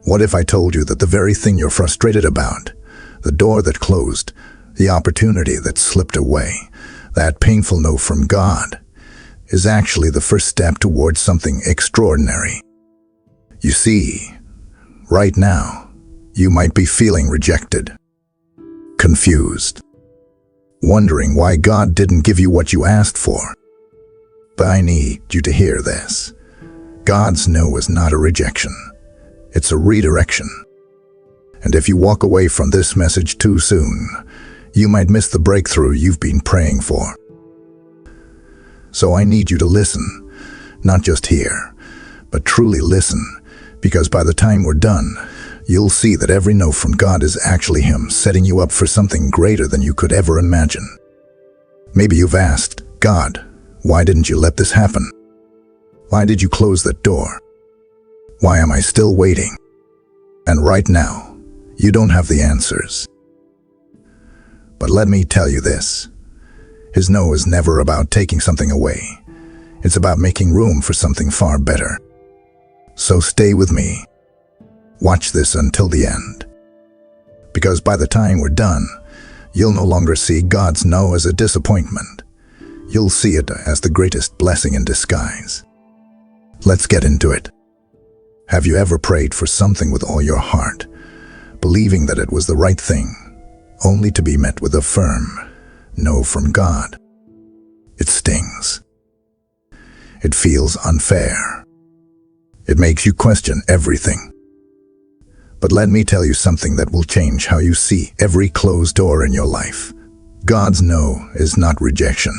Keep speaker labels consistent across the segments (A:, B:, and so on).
A: What if I told you that the very thing you're frustrated about, the door that closed, the opportunity that slipped away, that painful no from God, is actually the first step towards something extraordinary? You see, right now, you might be feeling rejected, confused, wondering why God didn't give you what you asked for. But I need you to hear this. God's no is not a rejection. It's a redirection. And if you walk away from this message too soon, you might miss the breakthrough you've been praying for. So I need you to listen, not just hear, but truly listen, because by the time we're done, you'll see that every no from God is actually Him setting you up for something greater than you could ever imagine. Maybe you've asked, God, why didn't you let this happen? Why did you close that door? Why am I still waiting? And right now, you don't have the answers. But let me tell you this. His no is never about taking something away. It's about making room for something far better. So stay with me. Watch this until the end. Because by the time we're done, you'll no longer see God's no as a disappointment. You'll see it as the greatest blessing in disguise. Let's get into it. Have you ever prayed for something with all your heart, believing that it was the right thing, only to be met with a firm no from God? It stings. It feels unfair. It makes you question everything. But let me tell you something that will change how you see every closed door in your life. God's no is not rejection.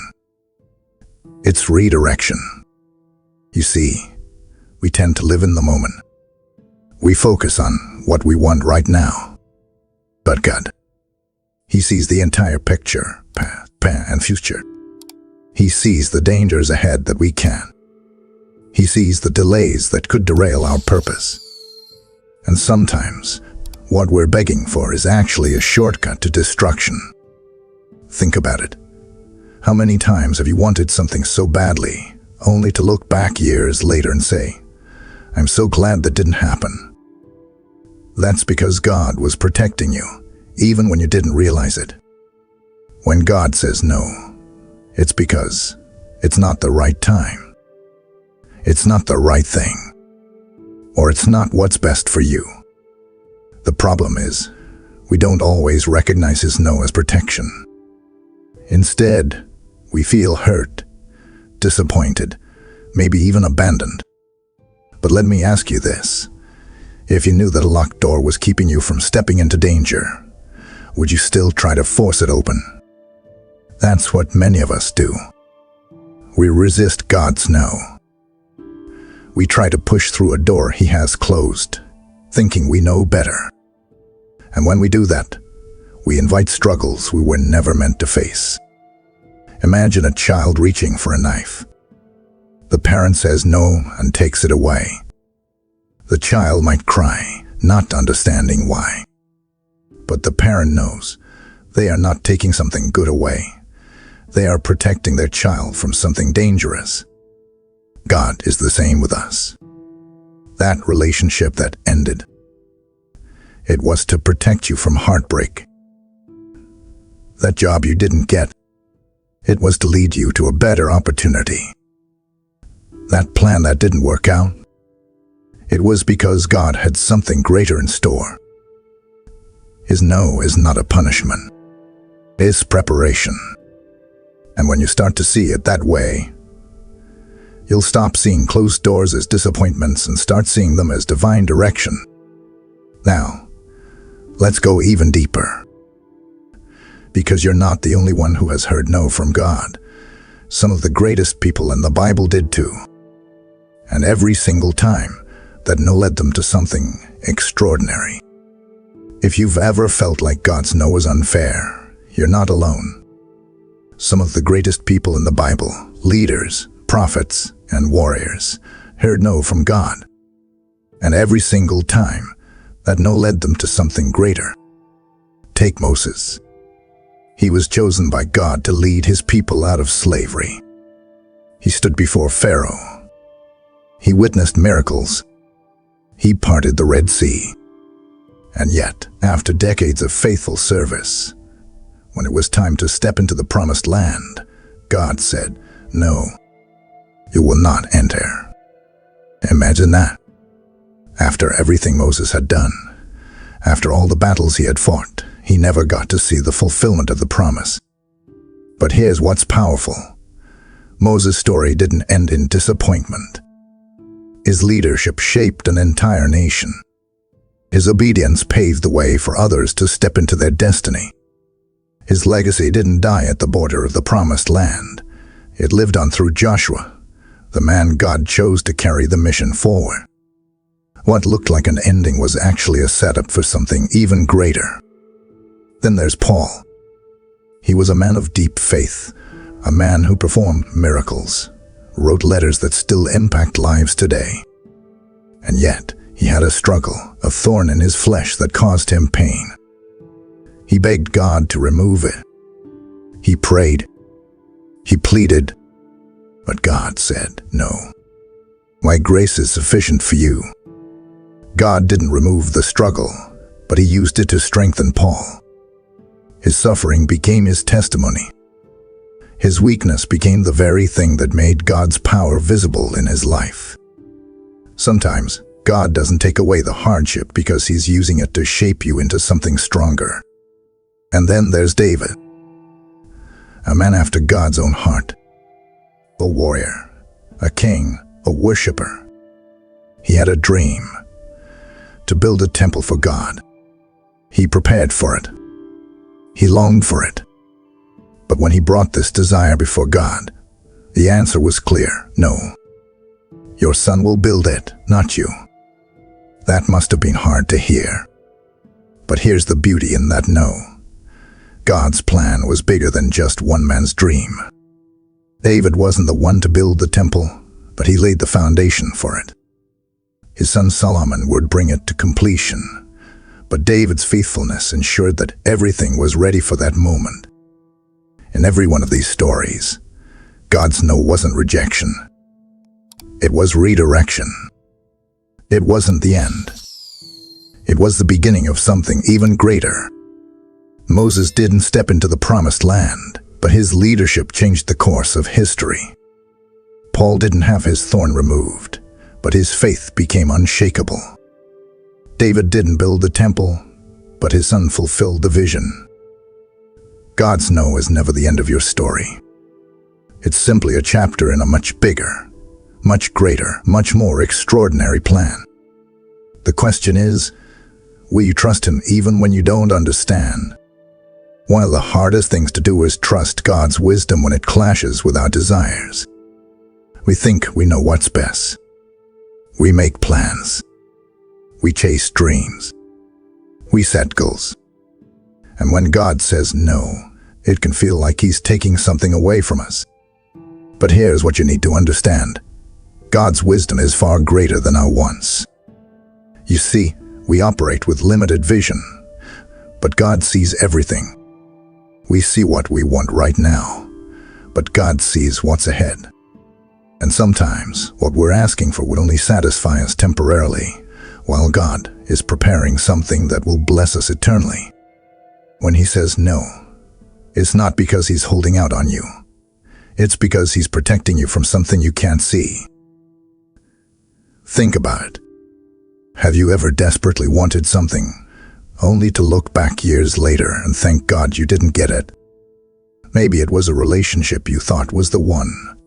A: It's redirection. You see, we tend to live in the moment. We focus on what we want right now. But God, He sees the entire picture, past, and future. He sees the dangers ahead that we can't. He sees the delays that could derail our purpose. And sometimes, what we're begging for is actually a shortcut to destruction. Think about it. How many times have you wanted something so badly, only to look back years later and say, I'm so glad that didn't happen? That's because God was protecting you, even when you didn't realize it. When God says no, it's because it's not the right time. It's not the right thing. Or it's not what's best for you. The problem is, we don't always recognize His no as protection. Instead, we feel hurt, disappointed, maybe even abandoned. But let me ask you this. If you knew that a locked door was keeping you from stepping into danger, would you still try to force it open? That's what many of us do. We resist God's no. We try to push through a door He has closed, thinking we know better. And when we do that, we invite struggles we were never meant to face. Imagine a child reaching for a knife. The parent says no and takes it away. The child might cry, not understanding why. But the parent knows they are not taking something good away. They are protecting their child from something dangerous. God is the same with us. That relationship that ended, it was to protect you from heartbreak. That job you didn't get, it was to lead you to a better opportunity. That plan that didn't work out, it was because God had something greater in store. His no is not a punishment. It's preparation. And when you start to see it that way, you'll stop seeing closed doors as disappointments and start seeing them as divine direction. Now, let's go even deeper. Because you're not the only one who has heard no from God. Some of the greatest people in the Bible did too. And every single time, that no led them to something extraordinary. If you've ever felt like God's no was unfair, you're not alone. Some of the greatest people in the Bible, leaders, prophets, and warriors, heard no from God. And every single time, that no led them to something greater. Take Moses. He was chosen by God to lead His people out of slavery. He stood before Pharaoh. He witnessed miracles. He parted the Red Sea. And yet, after decades of faithful service, when it was time to step into the promised land, God said, "No, you will not enter." Imagine that. After everything Moses had done, after all the battles he had fought, he never got to see the fulfillment of the promise. But here's what's powerful. Moses' story didn't end in disappointment. His leadership shaped an entire nation. His obedience paved the way for others to step into their destiny. His legacy didn't die at the border of the promised land. It lived on through Joshua, the man God chose to carry the mission forward. What looked like an ending was actually a setup for something even greater. Then there's Paul. He was a man of deep faith, a man who performed miracles, wrote letters that still impact lives today. And yet, he had a struggle, a thorn in his flesh that caused him pain. He begged God to remove it. He prayed. He pleaded. But God said, "No. My grace is sufficient for you." God didn't remove the struggle, but he used it to strengthen Paul. His suffering became his testimony. His weakness became the very thing that made God's power visible in his life. Sometimes, God doesn't take away the hardship because he's using it to shape you into something stronger. And then there's David, a man after God's own heart. A warrior, a king, a worshiper. He had a dream, to build a temple for God. He prepared for it. He longed for it. But when he brought this desire before God, the answer was clear: no. Your son will build it, not you. That must have been hard to hear. But here's the beauty in that no. God's plan was bigger than just one man's dream. David wasn't the one to build the temple, but he laid the foundation for it. His son Solomon would bring it to completion, but David's faithfulness ensured that everything was ready for that moment. In every one of these stories, God's no wasn't rejection. It was redirection. It wasn't the end. It was the beginning of something even greater. Moses didn't step into the promised land, but his leadership changed the course of history. Paul didn't have his thorn removed, but his faith became unshakable. David didn't build the temple, but his son fulfilled the vision. God's no is never the end of your story. It's simply a chapter in a much bigger, much greater, much more extraordinary plan. The question is, will you trust him even when you don't understand? One of the hardest things to do is trust God's wisdom when it clashes with our desires. We think we know what's best. We make plans. We chase dreams. We set goals. And when God says no, it can feel like he's taking something away from us. But here's what you need to understand. God's wisdom is far greater than our wants. You see, we operate with limited vision, but God sees everything. We see what we want right now, but God sees what's ahead. And sometimes, what we're asking for would only satisfy us temporarily, while God is preparing something that will bless us eternally. When he says no, it's not because he's holding out on you. It's because he's protecting you from something you can't see. Think about it. Have you ever desperately wanted something, only to look back years later and thank God you didn't get it? Maybe it was a relationship you thought was the one,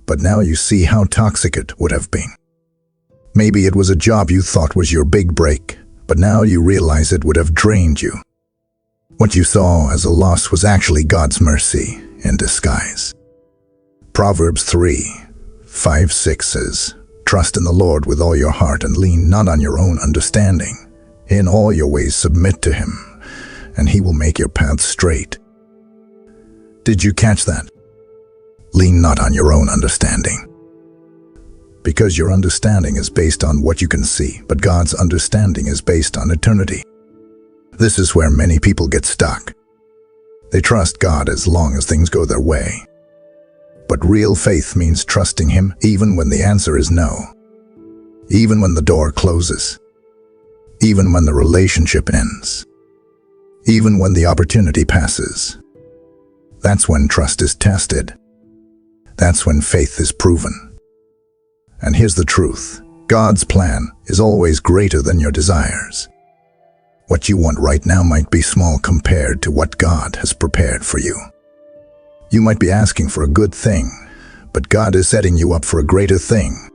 A: but now you see how toxic it would have been. Maybe it was a job you thought was your big break, but now you realize it would have drained you. What you saw as a loss was actually God's mercy in disguise. Proverbs 3:5-6 says, "Trust in the Lord with all your heart and lean not on your own understanding. In all your ways submit to him, and he will make your paths straight." Did you catch that? Lean not on your own understanding. Because your understanding is based on what you can see, but God's understanding is based on eternity. This is where many people get stuck. They trust God as long as things go their way. But real faith means trusting him even when the answer is no. even when the door closes, even when the relationship ends, even when the opportunity passes. That's when trust is tested. That's when faith is proven. And here's the truth. God's plan is always greater than your desires. What you want right now might be small compared to what God has prepared for you. You might be asking for a good thing, but God is setting you up for a greater thing.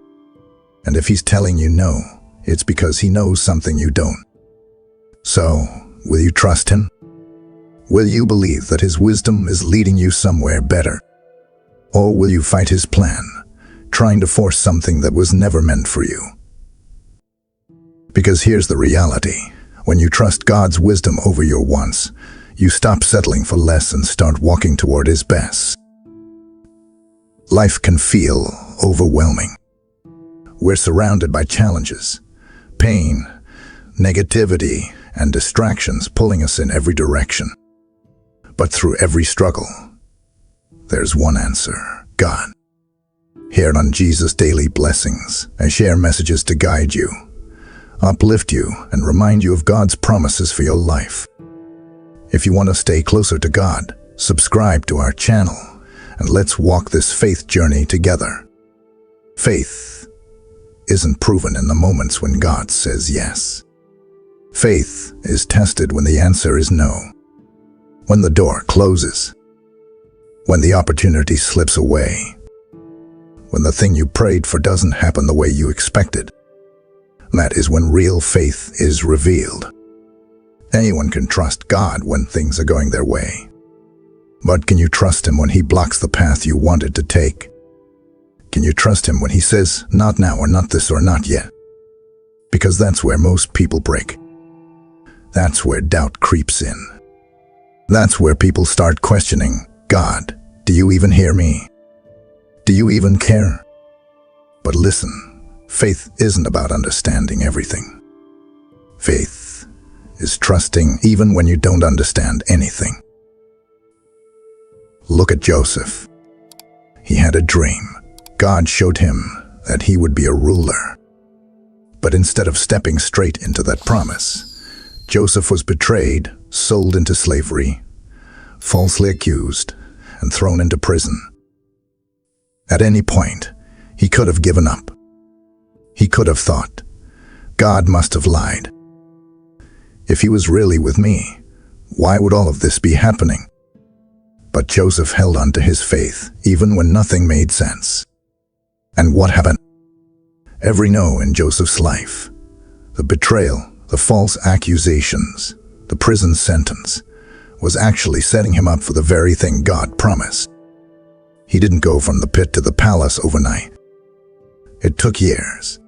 A: And if He's telling you no, it's because He knows something you don't. So, will you trust Him? Will you believe that His wisdom is leading you somewhere better? Or will you fight His plan, trying to force something that was never meant for you? Because here's the reality. When you trust God's wisdom over your wants, you stop settling for less and start walking toward His best. Life can feel overwhelming. We're surrounded by challenges, pain, negativity, and distractions pulling us in every direction. But through every struggle, there's one answer: God. Here on Jesus Daily Blessings, I share messages to guide you, uplift you, and remind you of God's promises for your life. If you want to stay closer to God, subscribe to our channel, and let's walk this faith journey together. Faith isn't proven in the moments when God says yes. Faith is tested when the answer is no. When the door closes. When the opportunity slips away. When the thing you prayed for doesn't happen the way you expected. That is when real faith is revealed. Anyone can trust God when things are going their way. But can you trust Him when He blocks the path you wanted to take? Can you trust Him when He says, not now, or not this, or not yet? Because that's where most people break. That's where doubt creeps in. That's where people start questioning, God, do you even hear me? Do you even care? But listen, faith isn't about understanding everything. Faith is trusting even when you don't understand anything. Look at Joseph. He had a dream. God showed him that he would be a ruler. But instead of stepping straight into that promise, Joseph was betrayed, sold into slavery, falsely accused, and thrown into prison. At any point, he could have given up. He could have thought, God must have lied. If He was really with me, why would all of this be happening? But Joseph held on to his faith, even when nothing made sense. And what happened? Every no in Joseph's life, the betrayal, the false accusations, the prison sentence, was actually setting him up for the very thing God promised. He didn't go from the pit to the palace overnight. It took years.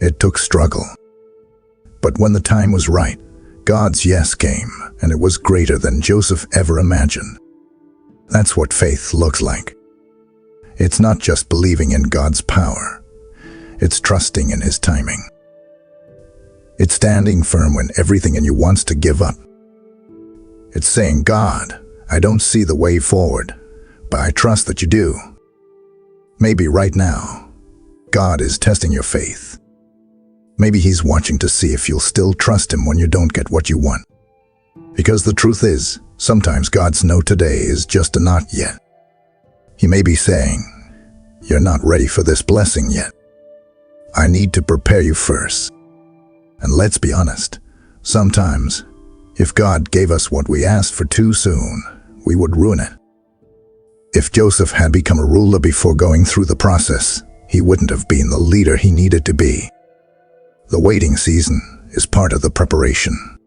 A: It took struggle. But when the time was right, God's yes came, and it was greater than Joseph ever imagined. That's what faith looks like. It's not just believing in God's power. It's trusting in His timing. It's standing firm when everything in you wants to give up. It's saying, God, I don't see the way forward, but I trust that you do. Maybe right now, God is testing your faith. Maybe He's watching to see if you'll still trust Him when you don't get what you want. Because the truth is, sometimes God's no today is just a not yet. He may be saying, you're not ready for this blessing yet. I need to prepare you first. And let's be honest, sometimes, if God gave us what we asked for too soon, we would ruin it. If Joseph had become a ruler before going through the process, he wouldn't have been the leader he needed to be. The waiting season is part of the preparation.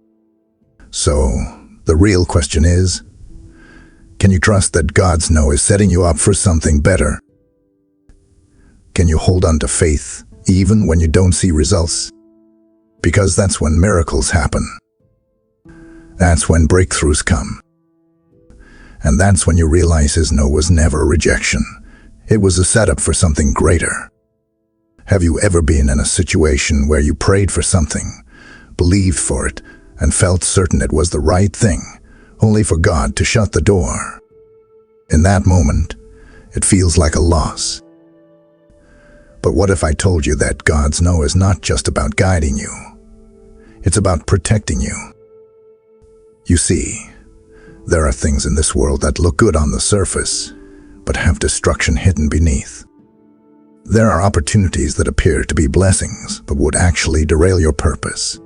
A: So, the real question is, can you trust that God's no is setting you up for something better? Can you hold on to faith even when you don't see results? Because that's when miracles happen. That's when breakthroughs come. And that's when you realize His no was never a rejection. It was a setup for something greater. Have you ever been in a situation where you prayed for something, believed for it, and felt certain it was the right thing, only for God to shut the door? In that moment, it feels like a loss. But what if I told you that God's no is not just about guiding you? It's about protecting you. You see, there are things in this world that look good on the surface, but have destruction hidden beneath. There are opportunities that appear to be blessings, but would actually derail your purpose.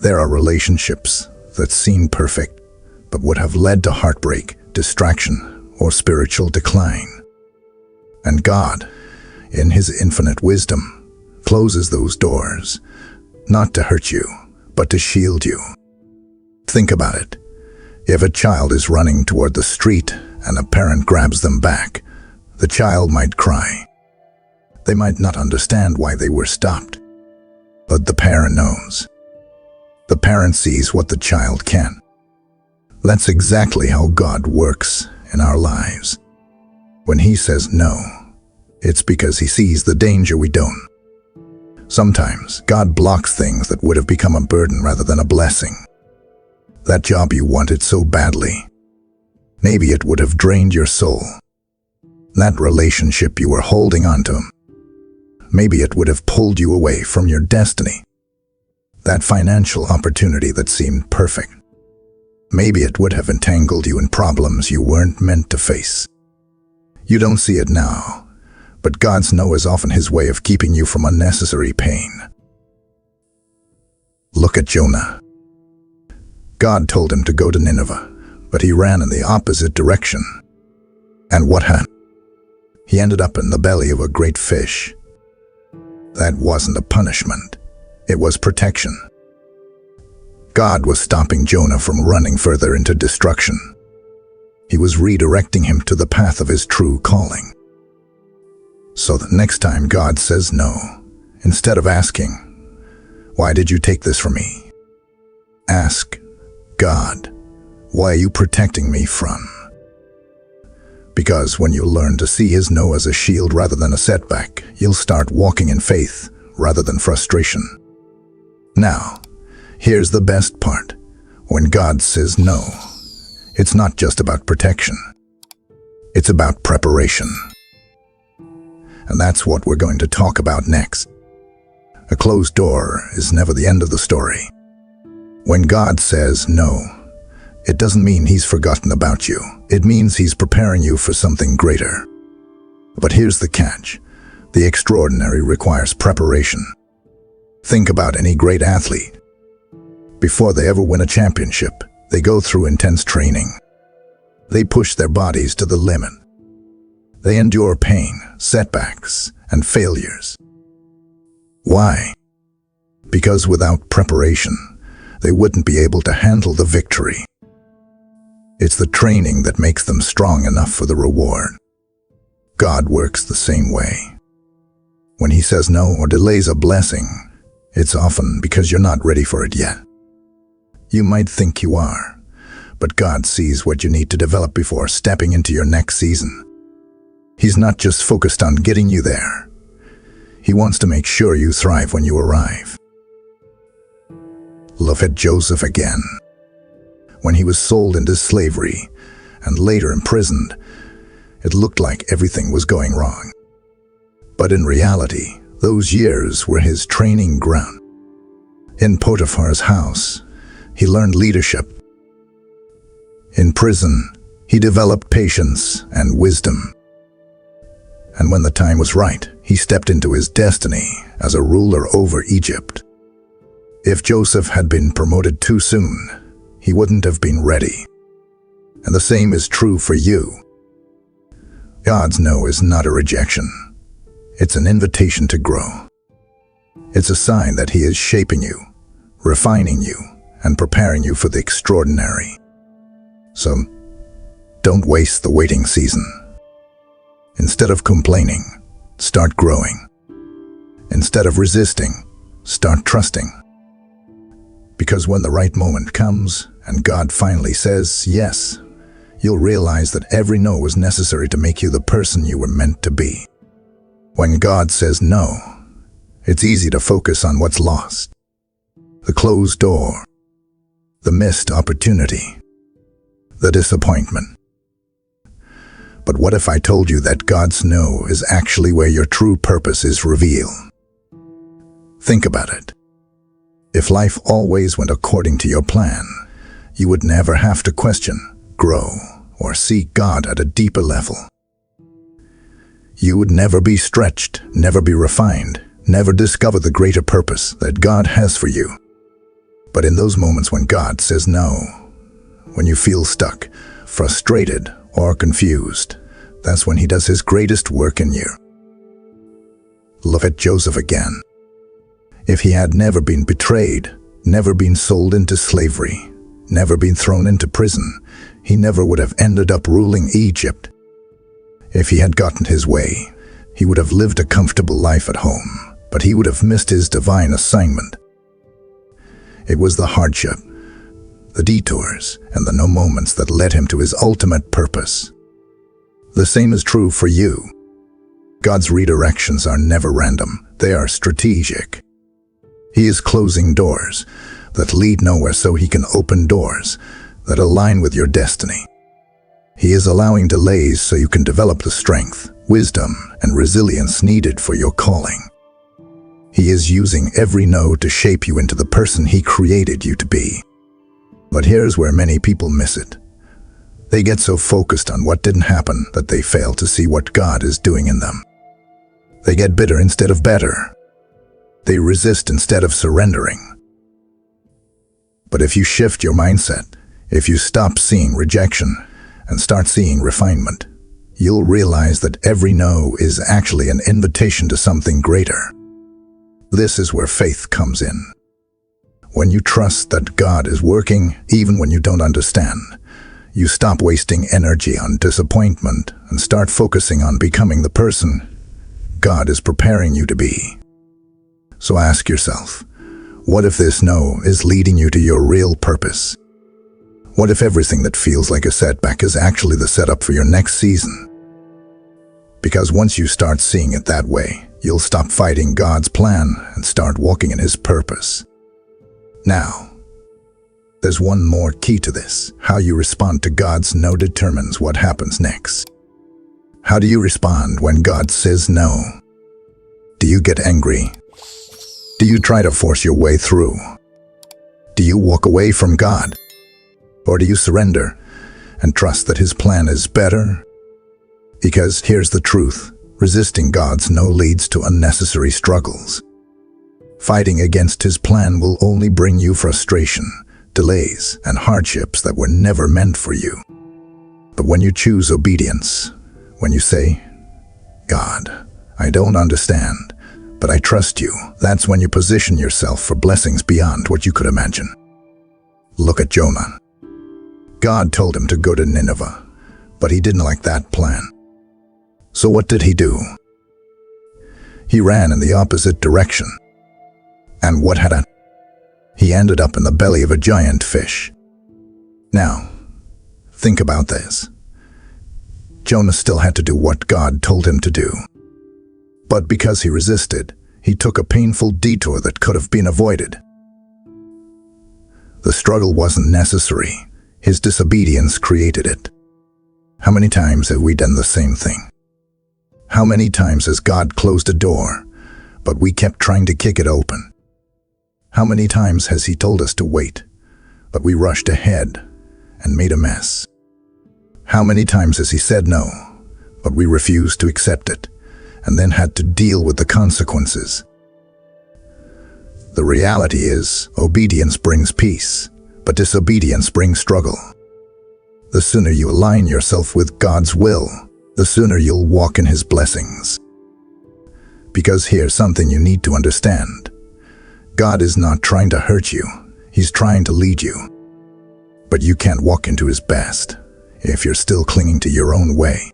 A: There are relationships that seem perfect, but would have led to heartbreak, distraction, or spiritual decline. And God, in His infinite wisdom, closes those doors, not to hurt you, but to shield you. Think about it. If a child is running toward the street and a parent grabs them back, the child might cry. They might not understand why they were stopped, but the parent knows. The parent sees what the child can. That's exactly how God works in our lives. When He says no, it's because He sees the danger we don't. Sometimes God blocks things that would have become a burden rather than a blessing. That job you wanted so badly, maybe it would have drained your soul. That relationship you were holding on to, maybe it would have pulled you away from your destiny. That financial opportunity that seemed perfect, maybe it would have entangled you in problems you weren't meant to face. You don't see it now, but God's no is often His way of keeping you from unnecessary pain. Look at Jonah. God told him to go to Nineveh, but he ran in the opposite direction. And what happened? He ended up in the belly of a great fish. That wasn't a punishment. It was protection. God was stopping Jonah from running further into destruction. He was redirecting him to the path of his true calling. So the next time God says no, instead of asking, "Why did you take this from me?" ask, "God, why are you protecting me from?" Because when you learn to see His no as a shield rather than a setback, you'll start walking in faith rather than frustration. Now, here's the best part. When God says no, it's not just about protection. It's about preparation. And that's what we're going to talk about next. A closed door is never the end of the story. When God says no, it doesn't mean He's forgotten about you. It means He's preparing you for something greater. But here's the catch. The extraordinary requires preparation. Think about any great athlete. Before they ever win a championship, they go through intense training. They push their bodies to the limit. They endure pain, setbacks, and failures. Why? Because without preparation, they wouldn't be able to handle the victory. It's the training that makes them strong enough for the reward. God works the same way. When He says no or delays a blessing, it's often because you're not ready for it yet. You might think you are, but God sees what you need to develop before stepping into your next season. He's not just focused on getting you there. He wants to make sure you thrive when you arrive. Look at Joseph again. When he was sold into slavery and later imprisoned, it looked like everything was going wrong. But in reality, those years were his training ground. In Potiphar's house, he learned leadership. In prison, he developed patience and wisdom. And when the time was right, he stepped into his destiny as a ruler over Egypt. If Joseph had been promoted too soon, he wouldn't have been ready. And the same is true for you. God's no is not a rejection. It's an invitation to grow. It's a sign that He is shaping you, refining you, and preparing you for the extraordinary. So, don't waste the waiting season. Instead of complaining, start growing. Instead of resisting, start trusting. Because when the right moment comes and God finally says yes, you'll realize that every no was necessary to make you the person you were meant to be. When God says no, it's easy to focus on what's lost. The closed door, the missed opportunity, the disappointment. But what if I told you that God's no is actually where your true purpose is revealed? Think about it. If life always went according to your plan, you would never have to question, grow, or seek God at a deeper level. You would never be stretched, never be refined, never discover the greater purpose that God has for you. But in those moments when God says no, when you feel stuck, frustrated, or confused, that's when He does His greatest work in you. Look at Joseph again. If he had never been betrayed, never been sold into slavery, never been thrown into prison, he never would have ended up ruling Egypt. If he had gotten his way, he would have lived a comfortable life at home, but he would have missed his divine assignment. It was the hardship, the detours, and the no moments that led him to his ultimate purpose. The same is true for you. God's redirections are never random, they are strategic. He is closing doors that lead nowhere so He can open doors that align with your destiny. He is allowing delays so you can develop the strength, wisdom, and resilience needed for your calling. He is using every no to shape you into the person He created you to be. But here's where many people miss it. They get so focused on what didn't happen that they fail to see what God is doing in them. They get bitter instead of better. They resist instead of surrendering. But if you shift your mindset, if you stop seeing rejection and start seeing refinement, you'll realize that every no is actually an invitation to something greater. This is where faith comes in. When you trust that God is working, even when you don't understand, you stop wasting energy on disappointment and start focusing on becoming the person God is preparing you to be. So ask yourself, what if this no is leading you to your real purpose? What if everything that feels like a setback is actually the setup for your next season? Because once you start seeing it that way, you'll stop fighting God's plan and start walking in His purpose. Now, there's one more key to this. How you respond to God's no determines what happens next. How do you respond when God says no? Do you get angry? Do you try to force your way through? Do you walk away from God? Or do you surrender and trust that His plan is better? Because here's the truth, resisting God's no leads to unnecessary struggles. Fighting against His plan will only bring you frustration, delays, and hardships that were never meant for you. But when you choose obedience, when you say, God, I don't understand, but I trust you, that's when you position yourself for blessings beyond what you could imagine. Look at Jonah. God told him to go to Nineveh, but he didn't like that plan. So what did he do? He ran in the opposite direction. And what had happened? He ended up in the belly of a giant fish. Now, think about this. Jonah still had to do what God told him to do. But because he resisted, he took a painful detour that could have been avoided. The struggle wasn't necessary. His disobedience created it. How many times have we done the same thing? How many times has God closed a door, but we kept trying to kick it open? How many times has He told us to wait, but we rushed ahead and made a mess? How many times has He said no, but we refused to accept it, and then had to deal with the consequences? The reality is, obedience brings peace, but disobedience brings struggle. The sooner you align yourself with God's will, the sooner you'll walk in His blessings. Because here's something you need to understand. God is not trying to hurt you, He's trying to lead you. But you can't walk into His best if you're still clinging to your own way.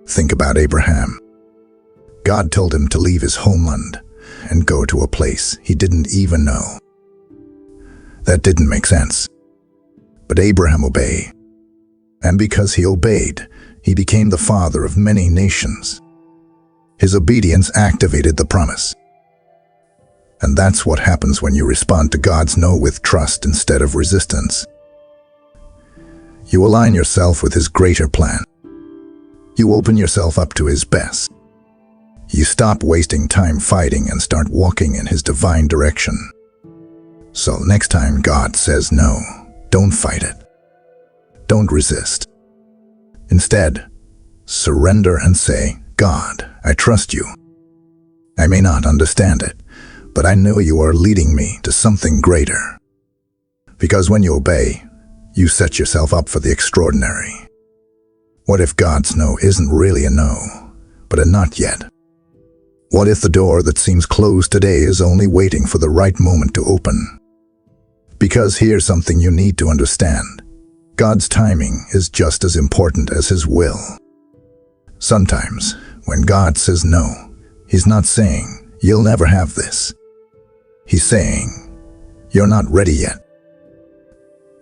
A: Think about Abraham. God told him to leave his homeland and go to a place he didn't even know. That didn't make sense. But Abraham obeyed. And because he obeyed, he became the father of many nations. His obedience activated the promise. And that's what happens when you respond to God's no with trust instead of resistance. You align yourself with His greater plan. You open yourself up to His best. You stop wasting time fighting and start walking in His divine direction. So next time God says no, don't fight it. Don't resist. Instead, surrender and say, God, I trust you. I may not understand it, but I know you are leading me to something greater. Because when you obey, you set yourself up for the extraordinary. What if God's no isn't really a no, but a not yet? What if the door that seems closed today is only waiting for the right moment to open? Because here's something you need to understand. God's timing is just as important as His will. Sometimes, when God says no, He's not saying, you'll never have this. He's saying, you're not ready yet.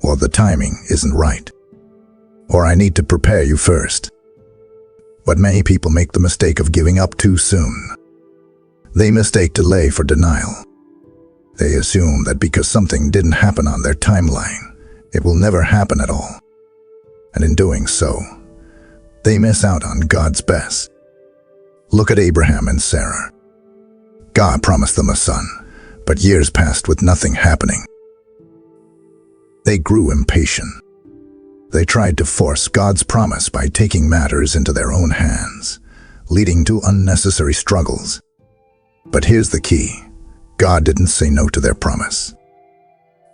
A: Or the timing isn't right. Or I need to prepare you first. But many people make the mistake of giving up too soon. They mistake delay for denial. They assume that because something didn't happen on their timeline, it will never happen at all. And in doing so, they miss out on God's best. Look at Abraham and Sarah. God promised them a son, but years passed with nothing happening. They grew impatient. They tried to force God's promise by taking matters into their own hands, leading to unnecessary struggles. But here's the key. God didn't say no to their promise.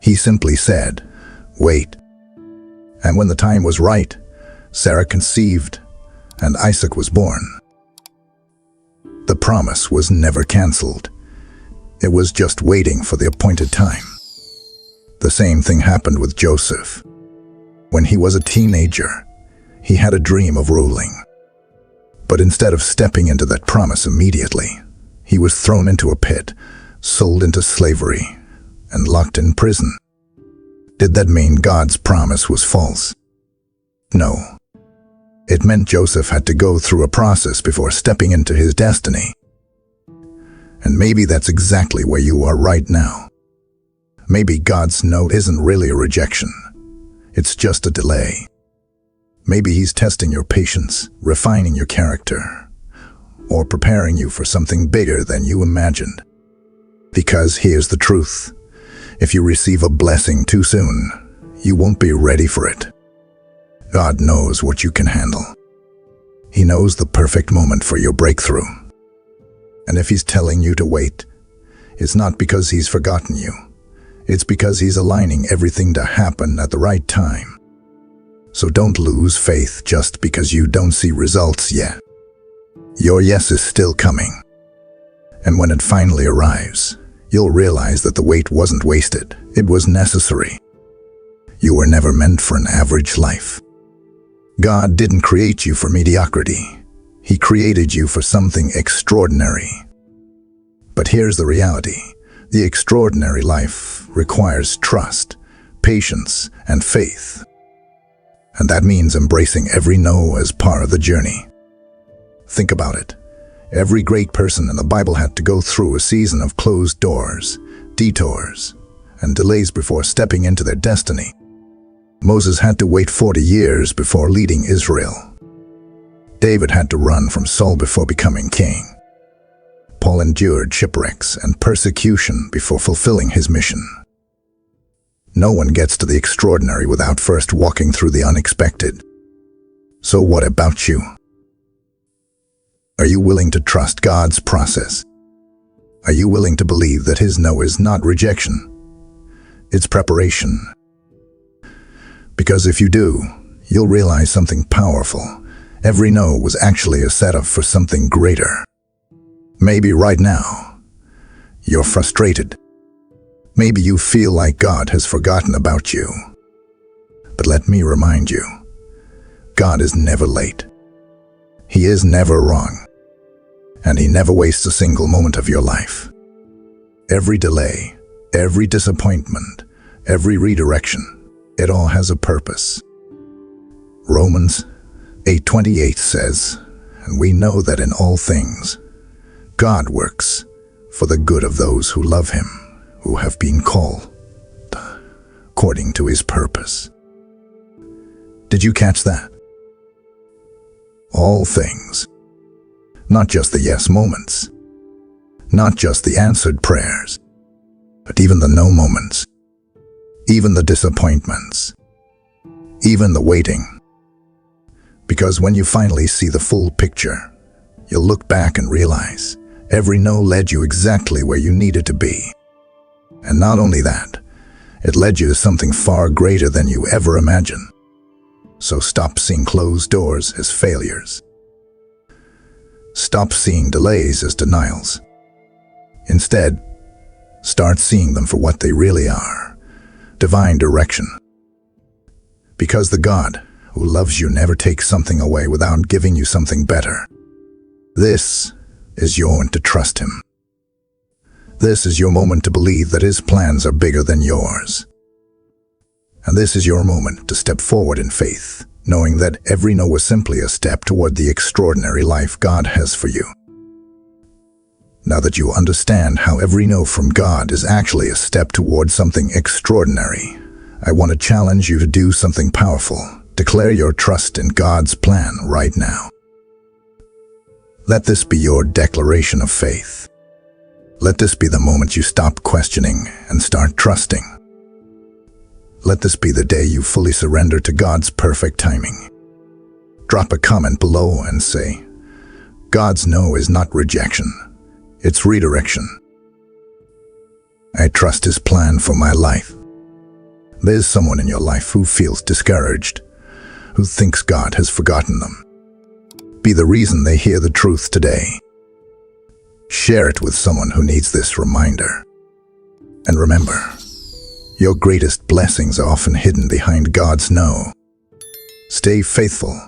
A: He simply said, wait. And when the time was right, Sarah conceived, and Isaac was born. The promise was never canceled. It was just waiting for the appointed time. The same thing happened with Joseph. When he was a teenager, he had a dream of ruling. But instead of stepping into that promise immediately, he was thrown into a pit, sold into slavery, and locked in prison. Did that mean God's promise was false? No. It meant Joseph had to go through a process before stepping into his destiny. And maybe that's exactly where you are right now. Maybe God's no isn't really a rejection. It's just a delay. Maybe He's testing your patience, refining your character, or preparing you for something bigger than you imagined. Because here's the truth. If you receive a blessing too soon, you won't be ready for it. God knows what you can handle. He knows the perfect moment for your breakthrough. And if He's telling you to wait, it's not because He's forgotten you. It's because He's aligning everything to happen at the right time. So don't lose faith just because you don't see results yet. Your yes is still coming. And when it finally arrives, you'll realize that the wait wasn't wasted. It was necessary. You were never meant for an average life. God didn't create you for mediocrity. He created you for something extraordinary. But here's the reality. The extraordinary life requires trust, patience, and faith. And that means embracing every no as part of the journey. Think about it. Every great person in the Bible had to go through a season of closed doors, detours, and delays before stepping into their destiny. Moses had to wait 40 years before leading Israel. David had to run from Saul before becoming king. Paul endured shipwrecks and persecution before fulfilling his mission. No one gets to the extraordinary without first walking through the unexpected. So what about you? Are you willing to trust God's process? Are you willing to believe that His no is not rejection? It's preparation. Because if you do, you'll realize something powerful. Every no was actually a setup for something greater. Maybe right now, you're frustrated. Maybe you feel like God has forgotten about you. But let me remind you, God is never late. He is never wrong. And He never wastes a single moment of your life. Every delay, every disappointment, every redirection, it all has a purpose. Romans 8:28 says, and we know that in all things, God works for the good of those who love Him, who have been called according to His purpose. Did you catch that? all things. Not just the yes moments, not just the answered prayers, but even the no moments, even the disappointments, even the waiting. Because when you finally see the full picture, you'll look back and realize every no led you exactly where you needed to be. And not only that, it led you to something far greater than you ever imagined. So stop seeing closed doors as failures. Stop seeing delays as denials. Instead, start seeing them for what they really are: divine direction. Because the God who loves you never takes something away without giving you something better. This is your moment to trust Him. This is your moment to believe that His plans are bigger than yours. And this is your moment to step forward in faith, knowing that every no was simply a step toward the extraordinary life God has for you. Now that you understand how every no from God is actually a step toward something extraordinary, I want to challenge you to do something powerful. Declare your trust in God's plan right now. Let this be your declaration of faith. Let this be the moment you stop questioning and start trusting. Let this be the day you fully surrender to God's perfect timing. Drop a comment below and say, God's no is not rejection, it's redirection. I trust His plan for my life. There's someone in your life who feels discouraged, who thinks God has forgotten them. Be the reason they hear the truth today. Share it with someone who needs this reminder. And remember, your greatest blessings are often hidden behind God's no. Stay faithful,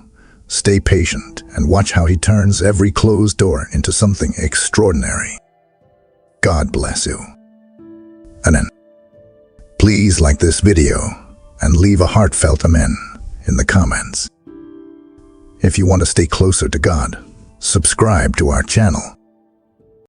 A: stay patient, and watch how He turns every closed door into something extraordinary. God bless you. Amen. Please like this video and leave a heartfelt amen in the comments. If you want to stay closer to God, subscribe to our channel